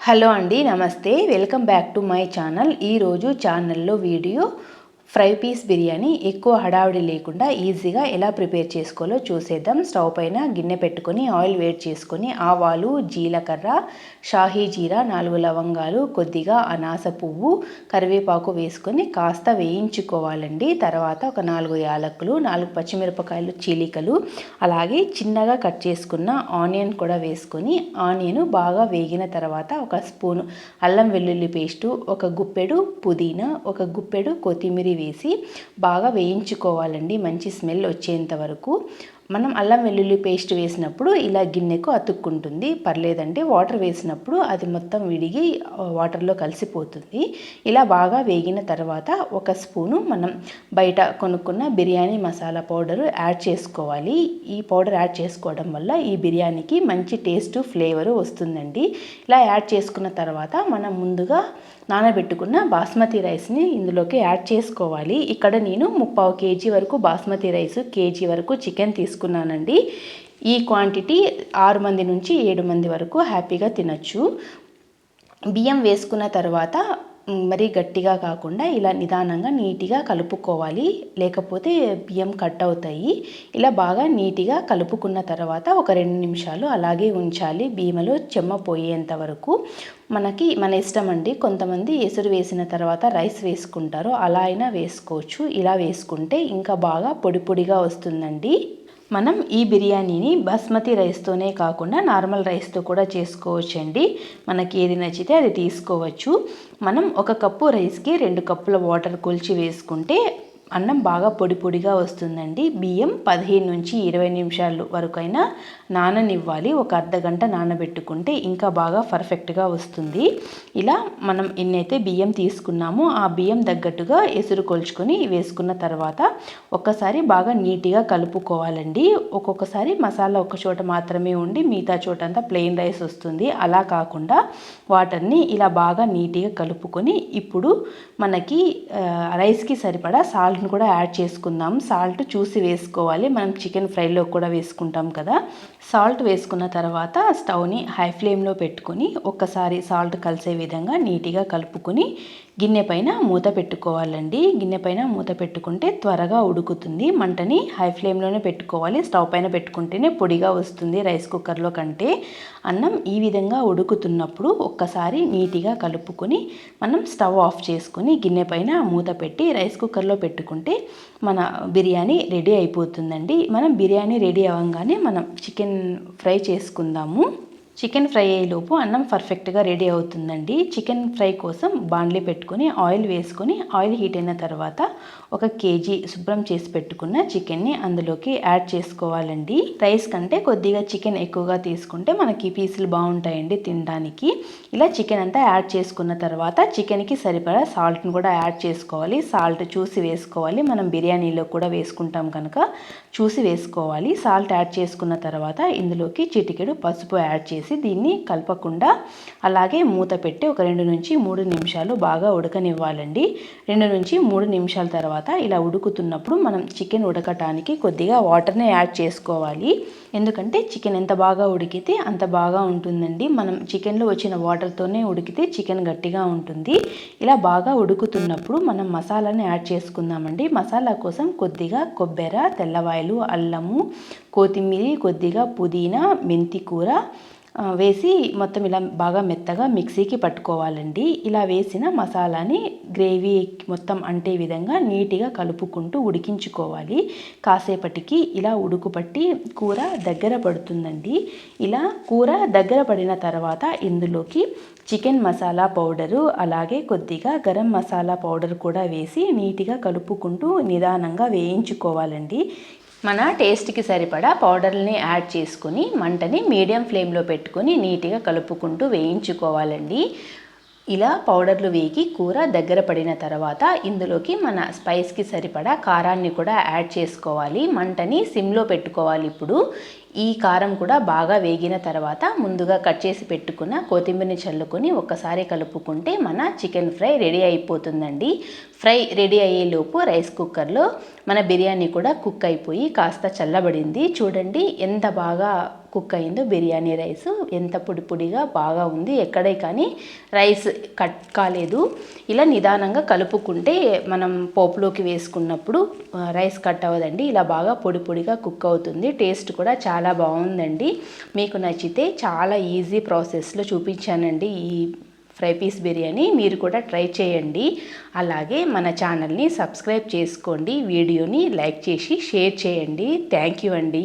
Hello అండి, నమస్తే. Welcome back to my channel. ఈరోజు ఛానల్లో వీడియో ఫ్రై పీస్ బిర్యానీ ఎక్కువ హడావిడి లేకుండా ఈజీగా ఎలా ప్రిపేర్ చేసుకోవాలో చూసేద్దాం. స్టవ్ పైన గిన్నె పెట్టుకొని ఆయిల్ వేడి చేసుకొని ఆవాలు, జీలకర్ర, షాహీ జీరా, 4 లవంగాలు, కొద్దిగా అనాస పువ్వు, కరివేపాకు వేసుకొని కాస్త వేయించుకోవాలండి. తర్వాత ఒక 4 యాలకులు, 4 పచ్చిమిరపకాయలు చీలికలు, అలాగే చిన్నగా కట్ చేసుకున్న ఆనియన్ కూడా వేసుకొని ఆనియన్ బాగా వేగిన తర్వాత ఒక స్పూను అల్లం వెల్లుల్లి పేస్టు, ఒక గుప్పెడు పుదీనా, ఒక గుప్పెడు కొత్తిమీర వేసి బాగా వేయించుకోవాలండి మంచి స్మెల్ వచ్చేంత వరకు. మనం అల్లం వెల్లుల్లి పేస్ట్ వేసినప్పుడు ఇలా గిన్నెకు అతుక్కుంటుంది, పర్లేదండి. వాటర్ వేసినప్పుడు అది మొత్తం విడిగి వాటర్లో కలిసిపోతుంది. ఇలా బాగా వేగిన తర్వాత ఒక స్పూను మనం బయట కొనుక్కున్న బిర్యానీ మసాలా పౌడర్ యాడ్ చేసుకోవాలి. ఈ పౌడర్ యాడ్ చేసుకోవడం వల్ల ఈ బిర్యానీకి మంచి టేస్ట్, ఫ్లేవరు వస్తుందండి. ఇలా యాడ్ చేసుకున్న తర్వాత మనం ముందుగా నానబెట్టుకున్న బాస్మతి రైస్ని ఇందులోకి యాడ్ చేసుకోవాలి. ఇక్కడ నేను 3/4 kg వరకు బాస్మతి రైస్, కేజీ వరకు చికెన్ తీసుకున్నానండి. ఈ క్వాంటిటీ 6 మంది నుంచి 7 మంది వరకు హ్యాపీగా తినచ్చు. బియ్యం వేసుకున్న తర్వాత మరీ గట్టిగా కాకుండా ఇలా నిదానంగా నీట్గా కలుపుకోవాలి, లేకపోతే బియ్యం కట్ అవుతాయి. ఇలా బాగా నీట్గా కలుపుకున్న తర్వాత ఒక 2 నిమిషాలు అలాగే ఉంచాలి, బియ్యంలో చెమ్మ పోయేంత వరకు. మన ఇష్టం అండి. కొంతమంది ఎసురు వేసిన తర్వాత రైస్ వేసుకుంటారు, అలా అయినా వేసుకోవచ్చు. ఇలా వేసుకుంటే ఇంకా బాగా పొడి పొడిగా వస్తుందండి. మనం ఈ బిర్యానీని బాస్మతి రైస్తోనే కాకుండా నార్మల్ రైస్తో కూడా చేసుకోవచ్చండి. మనకి ఏది నచ్చితే అది తీసుకోవచ్చు. మనం 1 కప్పు రైస్కి 2 కప్పుల వాటర్ కొలిచి వేసుకుంటే అన్నం బాగా పొడి పొడిగా వస్తుందండి. బియ్యం 15 నుంచి 20 నిమిషాలు వరకైనా నాననివ్వాలి. ఒక అర్ధగంట నానబెట్టుకుంటే ఇంకా బాగా పర్ఫెక్ట్గా వస్తుంది. ఇలా మనం ఎన్నైతే బియ్యం తీసుకున్నామో ఆ బియ్యం తగ్గట్టుగా ఎసురు కొలుచుకొని వేసుకున్న తర్వాత ఒక్కసారి బాగా నీట్గా కలుపుకోవాలండి. ఒక్కొక్కసారి మసాలా ఒక చోట మాత్రమే ఉండి మిగతా చోట అంతా ప్లెయిన్ రైస్ వస్తుంది. అలా కాకుండా వాటర్ని ఇలా బాగా నీట్గా కలుపుకొని ఇప్పుడు మనకి రైస్కి సరిపడా సాల్ట్ని కూడా యాడ్ చేసుకుందాం. సాల్ట్ చూసి వేసుకోవాలి, మనం చికెన్ ఫ్రైలో కూడా వేసుకుంటాం కదా. సాల్ట్ వేసుకున్న తర్వాత స్టవ్ని హై ఫ్లేమ్లో పెట్టుకొని ఒక్కసారి సాల్ట్ కలిసే విధంగా నీట్గా కలుపుకొని గిన్నె పైన మూత పెట్టుకోవాలండి. గిన్నె పైన మూత పెట్టుకుంటే త్వరగా ఉడుకుతుంది. మంటని హై ఫ్లేమ్లోనే పెట్టుకోవాలి. స్టవ్ పైన పెట్టుకుంటేనే పొడిగా వస్తుంది రైస్ కుక్కర్లో కంటే. అన్నం ఈ విధంగా ఉడుకుతున్నప్పుడు ఒక్కసారి నీట్గా కలుపుకొని మనం స్టవ్ ఆఫ్ చేసుకొని గిన్నె పైన మూత పెట్టి రైస్ కుక్కర్లో పెట్టుకుంటే మన బిర్యానీ రెడీ అయిపోతుందండి. మనం బిర్యానీ రెడీ అవ్వగానే మనం చికెన్ ఫ్రై చేసుకుందాము. చికెన్ ఫ్రై అయ్యేలోపు అన్నం పర్ఫెక్ట్గా రెడీ అవుతుందండి. చికెన్ ఫ్రై కోసం బాండ్లీ పెట్టుకొని ఆయిల్ వేసుకొని ఆయిల్ హీట్ అయిన తర్వాత 1 kg శుభ్రం చేసి పెట్టుకున్న చికెన్ని అందులోకి యాడ్ చేసుకోవాలండి. రైస్ కంటే కొద్దిగా చికెన్ ఎక్కువగా తీసుకుంటే మనకి పీసులు బాగుంటాయండి తినడానికి. ఇలా చికెన్ అంతా యాడ్ చేసుకున్న తర్వాత చికెన్కి సరిపడా సాల్ట్ని కూడా యాడ్ చేసుకోవాలి. సాల్ట్ చూసి వేసుకోవాలి, మనం బిర్యానీలో కూడా వేసుకుంటాం కనుక చూసి వేసుకోవాలి. సాల్ట్ యాడ్ చేసుకున్న తర్వాత ఇందులోకి చిటికెడు పసుపు యాడ్ చేసి దీన్ని కలపకుండా అలాగే మూత పెట్టి ఒక 2 నుంచి 3 నిమిషాలు బాగా ఉడకనివ్వాలండి. 2 నుంచి 3 నిమిషాల తర్వాత ఇలా ఉడుకుతున్నప్పుడు మనం చికెన్ ఉడకటానికి కొద్దిగా వాటర్ని యాడ్ చేసుకోవాలి. ఎందుకంటే చికెన్ ఎంత బాగా ఉడికితే అంత బాగా ఉంటుందండి. మనం చికెన్లో వచ్చిన వాటర్తోనే ఉడికితే చికెన్ గట్టిగా ఉంటుంది. ఇలా బాగా ఉడుకుతున్నప్పుడు మనం మసాలాని యాడ్ చేసుకుందామండి. మసాలా కోసం కొద్దిగా కొబ్బెర, తెల్లవాయలు, అల్లము, కొత్తిమీర, కొద్దిగా పుదీనా, మెంతి కూర వేసి మొత్తం ఇలా బాగా మెత్తగా మిక్సీకి పట్టుకోవాలండి. ఇలా వేసిన మసాలాని గ్రేవీ మొత్తం అంటే విధంగా నీట్గా కలుపుకుంటూ ఉడికించుకోవాలి. కాసేపటికి ఇలా ఉడుకుపట్టి కూర దగ్గర పడుతుందండి. ఇలా కూర దగ్గర పడిన తర్వాత ఇందులోకి చికెన్ మసాలా పౌడరు అలాగే కొద్దిగా గరం మసాలా పౌడర్ కూడా వేసి నీట్గా కలుపుకుంటూ నిదానంగా వేయించుకోవాలండి. మన టేస్ట్కి సరిపడా పౌడర్ని యాడ్ చేసుకొని మంటని మీడియం ఫ్లేమ్లో పెట్టుకొని నీట్గా కలుపుకుంటూ వేయించుకోవాలండి. ఇలా పౌడర్లు వేగి కూర దగ్గర పడిన తర్వాత ఇందులోకి మన స్పైస్కి సరిపడా కారాన్ని కూడా యాడ్ చేసుకోవాలి. మంటని సిమ్లో పెట్టుకోవాలి. ఇప్పుడు ఈ కారం కూడా బాగా వేగిన తర్వాత ముందుగా కట్ చేసి పెట్టుకున్న కొత్తిమీరని చల్లుకొని ఒక్కసారి కలుపుకుంటే మన చికెన్ ఫ్రై రెడీ అయిపోతుందండి. ఫ్రై రెడీ అయ్యేలోపు రైస్ కుక్కర్లో మన బిర్యానీ కూడా కుక్ అయిపోయి కాస్త చల్లబడింది. చూడండి ఎంత బాగా కుక్ అయిందో బిర్యానీ రైస్. ఎంత పొడి పొడిగా బాగా ఉంది, ఎక్కడే కానీ రైస్ కట్ కాలేదు. ఇలా నిదానంగా కలుపుకుంటే మనం పోపులోకి వేసుకున్నప్పుడు రైస్ కట్ అవ్వదండి. ఇలా బాగా పొడి పొడిగా కుక్ అవుతుంది. టేస్ట్ కూడా చాలా బాగుందండి. మీకు నచ్చితే చాలా ఈజీ ప్రాసెస్లో చూపించానండి ఈ ఫ్రై పీస్ బిర్యానీ. మీరు కూడా ట్రై చేయండి. అలాగే మన ఛానల్ని సబ్స్క్రైబ్ చేసుకోండి, వీడియోని లైక్ చేసి షేర్ చేయండి. థ్యాంక్ యూ అండి.